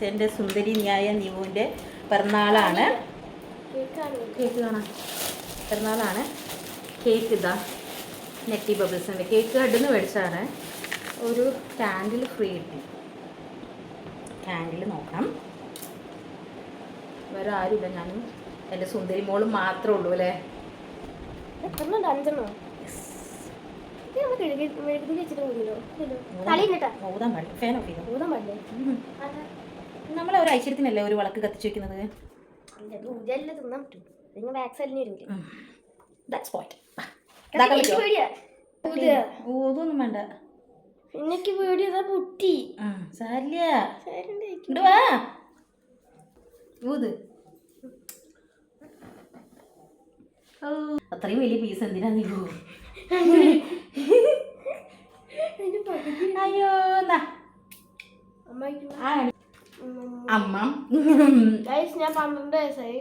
എൻ്റെ സുന്ദരിനിയായ നിവുവിൻ്റെ പിറന്നാളാണ്. കേക്ക് കാണാം, പിറന്നാളാണ്. കേക്ക് ഇതാ നെറ്റി ബബിൾസിൻ്റെ കേക്ക് കടന്ന് മേടിച്ചാണ്. ഒരു കാൻഡിൽ ഫ്രീ കിട്ടി. കാൻഡിൽ നോക്കാം, വേറെ ആരുമില്ല, ഞാനും എൻ്റെ സുന്ദരി മോളും മാത്രമേ ഉള്ളൂ അല്ലേ. നമ്മളെ ഒരു ഐശ്വര്യത്തിനല്ലേ ഒരു വിളക്ക് കത്തിച്ചു വെക്കുന്നത്. ഊതൊന്നും വേണ്ട, എനിക്ക് പേടിയതാ പൊട്ടി. സാരില്ല, ഊത്. അത്രയും വലിയ പീസ് എന്തിനാ നീ? അയ്യോ എന്നാ അമ്മ ഞാൻ 12 വയസ്സായി.